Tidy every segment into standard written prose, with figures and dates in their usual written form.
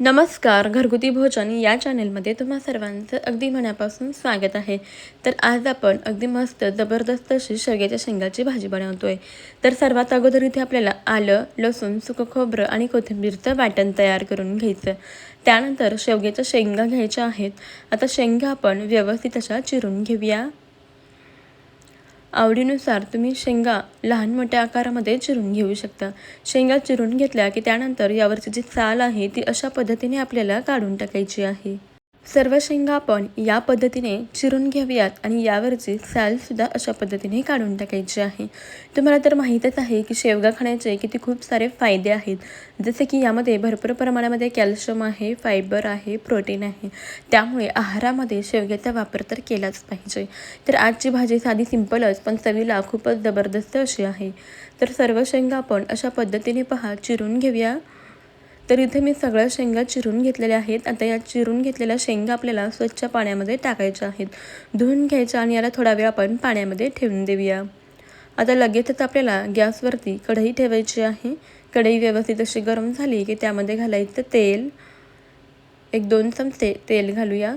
नमस्कार. घरगुती भोजन या चॅनेलमध्ये तुम्हा सर्वांचं अगदी मनापासून स्वागत आहे. तर आज आपण अगदी मस्त जबरदस्त अशी शेवग्याच्या शेंगाची भाजी बनवतोय. तर सर्वात अगोदर इथे आपल्याला आलं, लसूण, सुकं खोबरं आणि कोथिंबीरचं वाटण तयार करून घ्यायचं. त्यानंतर शेवग्याच्या शेंगा घ्यायच्या आहेत. आता शेंगा आपण व्यवस्थित अशा चिरून घेऊया. आवडीनुसार तुम्ही शेंगा लहान मोठ्या आकारामध्ये चिरून घेऊ शकता. शेंगा चिरून घेतल्या की त्यानंतर यावरची जी साल आहे ती अशा पद्धतीने आपल्याला काढून टाकायची आहे. सर्व शेंगा आपण या पद्धतीने चिरून घेऊयात आणि यावरची सालसुद्धा अशा पद्धतीने काढून टाकायची आहे. तुम्हाला तर माहीतच आहे की शेवगा खाण्याचे किती खूप सारे फायदे आहेत. जसे की यामध्ये भरपूर प्रमाणामध्ये कॅल्शियम आहे, फायबर आहे, प्रोटीन आहे. त्यामुळे आहारामध्ये शेवग्याचा वापर तर केलाच पाहिजे. तर आजची भाजी साधी सिंपलच पण चवीला खूपच जबरदस्त अशी आहे. तर सर्व शेंगा आपण अशा पद्धतीने चिरून घेऊया. तर इथे मी सगळ्या शेंगा चिरून घेतलेल्या आहेत. आता या चिरून घेतलेल्या शेंगा आपल्याला स्वच्छ पाण्यामध्ये टाकायच्या आहेत. धुवून घ्यायच्या आणि याला थोडा वेळ आपण पाण्यामध्ये ठेवून देऊया. आता लगेचच आपल्याला गॅसवरती कढई ठेवायची आहे. कढई व्यवस्थित अशी गरम झाली की त्यामध्ये घालायचं तेल. 1-2 चमचे तेल घालूया.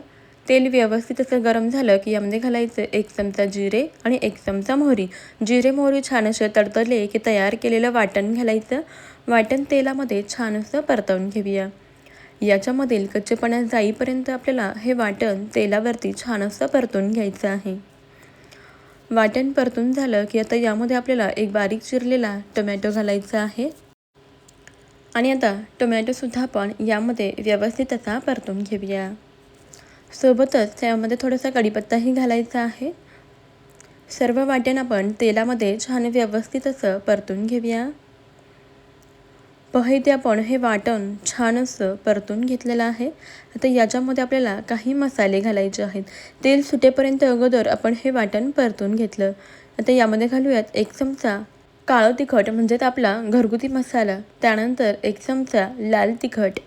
तेल व्यवस्थित असं गरम झालं की यामध्ये घालायचं 1 चमचा जिरे आणि 1 चमचा मोहरी. जिरे मोहरी छान असे तडतडले की तयार केलेलं वाटण घालायचं. वाटण तेलामध्ये छान असं परतवून घेऊया. याच्यामधील कच्चेपणा जाईपर्यंत आपल्याला हे वाटण तेलावरती छान असं परतून घ्यायचं आहे. वाटण परतून झालं की आता यामध्ये आपल्याला एक बारीक चिरलेला टोमॅटो घालायचा आहे. आणि आता टोमॅटोसुद्धा आपण यामध्ये व्यवस्थित असा परतून घेऊया. सोबतच त्यामध्ये थोडासा कढीपत्ताही घालायचा आहे. सर्व वाटण आपण तेलामध्ये छान व्यवस्थित असं परतून घेऊया. इथे आपण हे वाटण छान असं परतून घेतलेलं आहे. आता याच्यामध्ये आपल्याला काही मसाले घालायचे आहेत. तेल सुटेपर्यंत अगोदर आपण हे वाटण परतून घेतलं. आता यामध्ये घालूयात 1 चमचा काळं तिखट म्हणजेच आपला घरगुती मसाला. त्यानंतर 1 चमचा लाल तिखट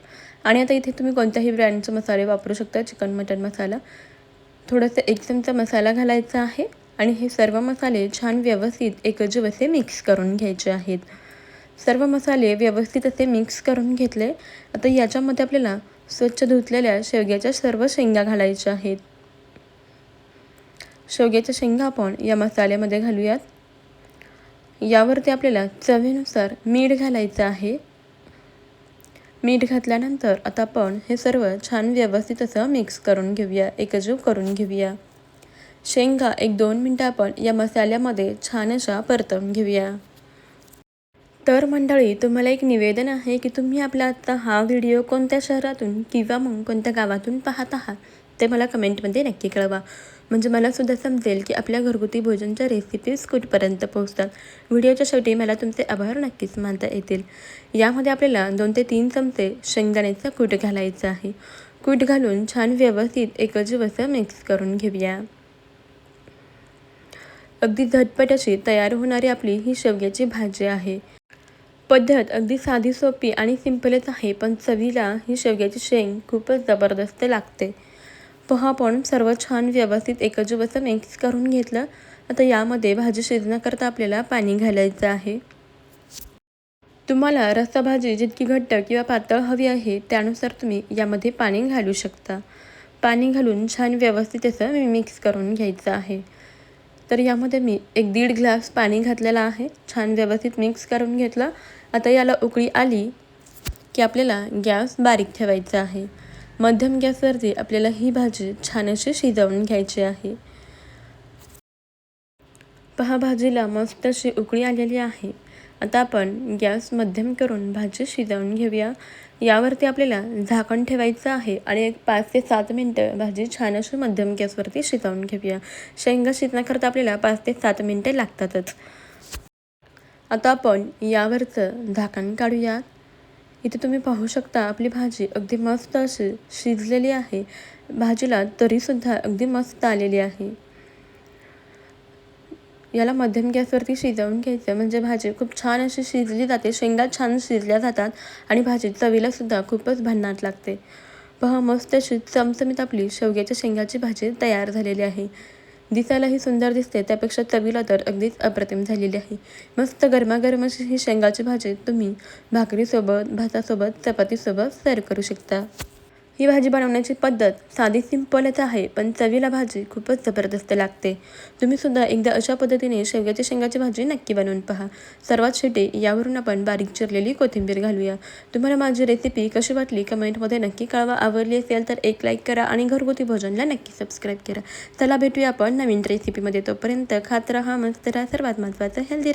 आणि आता इथे तुम्ही कोणत्याही ब्रँडचे मसाले वापरू शकता. चिकन मटन मसाला थोडंसं 1 चमचा मसाला घालायचा आहे आणि हे सर्व मसाले छान व्यवस्थित एकजीव असे मिक्स करून घ्यायचे आहेत. सर्व मसाले व्यवस्थित असे मिक्स करून घेतले. आता याच्यामध्ये आपल्याला स्वच्छ धुतलेल्या शेवग्याच्या सर्व शेंगा घालायच्या आहेत. शेवग्याच्या शेंगा आपण या मसाल्यामध्ये घालूयात. यावरती आपल्याला चवीनुसार मीठ घालायचं आहे. मीठ घातल्यानंतर आता आपण हे सर्व छान व्यवस्थित असं मिक्स करून घेऊया, एकजीव करून घेऊया. शेंगा 1-2 मिनटं आपण या मसाल्यामध्ये छान अशा परतवून घेऊया. तर मंडळी, तुम्हाला एक निवेदन आहे की तुम्ही आपला आजचा हा व्हिडिओ कोणत्या शहरातून किंवा मग कोणत्या गावातून पाहत आहात ते मला कमेंटमध्ये नक्की कळवा. म्हणजे मला सुद्धा समजेल की आपल्या घरगुती भोजनच्या रेसिपीज कुठपर्यंत पोहोचतात. व्हिडिओच्या शेवटी मला तुमचे आभार नक्कीच मानता येतील. यामध्ये आपल्याला 2 ते 3 चमचे शेंगदाण्याचा कूट घालायचा आहे. कूट घालून छान व्यवस्थित एकजीव असं मिक्स करून घेऊया. अगदी झटपट अशी तयार होणारी आपली ही शेवग्याची भाजी आहे. पद्धत अगदी साधी सोपी आणि सिंपलच आहे, पण चवीला ही शेवग्याची शेंग खूपच जबरदस्त लागते. आपण सर्व छान व्यवस्थित एकजीव असं मिक्स करून घेतलं. आता यामध्ये भाजी शिजण्याकरता आपल्याला पाणी घालायचं आहे. तुम्हाला रस्साभाजी जितकी घट्ट किंवा पातळ हवी आहे त्यानुसार तुम्ही यामध्ये पाणी घालू शकता. पाणी घालून छान व्यवस्थित असं मिक्स करून घ्यायचं आहे. तर यामध्ये मी 1-1.5 ग्लास पाणी घातलेलं आहे. छान व्यवस्थित मिक्स करून घेतलं. आता याला उकळी आली की आपल्याला गॅस बारीक ठेवायचा आहे. मध्यम गॅसवरती आपल्याला ही भाजी छान अशी शिजवून घ्यायची आहे. भाजीला मस्त अशी उकळी आलेली आहे. आता आपण गॅस मध्यम करून भाजी शिजवून घेऊया. यावरती आपल्याला झाकण ठेवायचं आहे आणि एक 5 ते 7 मिनटं भाजी छान अशी मध्यम गॅसवरती शिजवून घेऊया. शेंगा शिजण्याकरता आपल्याला 5 ते 7 मिनटे लागतातच. आता आपण यावरचं झाकण काढूया. इथे तुम्ही पाहू शकता आपली भाजी अगदी मस्त अशी शिजलेली आहे. भाजीला तरीसुद्धा अगदी मस्त आलेली आहे. याला मध्यम गॅसवरती शिजवून घ्यायचं म्हणजे भाजी खूप छान अशी शिजली जाते. शेंगा छान शिजल्या जातात आणि भाजी चवीलासुद्धा खूपच भन्नाट लागते. मस्त अशी चमचमीत आपली शेवग्याच्या शेंगाची भाजी तयार झालेली आहे. दिसायलाही सुंदर दिसते, त्यापेक्षा चवीला तर अगदीच अप्रतिम झालेली आहे. मस्त गरमागरम अशी ही शेंगाची भाजी तुम्ही भाकरीसोबत, भातासोबत, चपातीसोबत सर्व करू शकता. ही भाजी बनवण्याची पद्धत साधी सिंपलच आहे, पण चवीला भाजी खूपच जबरदस्त लागते. तुम्ही सुद्धा एकदा अशा पद्धतीने शेंगाची भाजी नक्की बनवून पहा. सर्वात शेवटी यावरून आपण बारीक चिरलेली कोथिंबीर घालूया. तुम्हाला माझी रेसिपी कशी वाटली कमेंटमध्ये नक्की कळवा. आवडली असेल तर एक लाईक करा आणि घरगुती भोजनला नक्की सबस्क्राईब करा. चला भेटूया आपण नवीन रेसिपीमध्ये. तोपर्यंत खात राहा, मस्त राहा, सर्वात महत्त्वाचं हेल्दी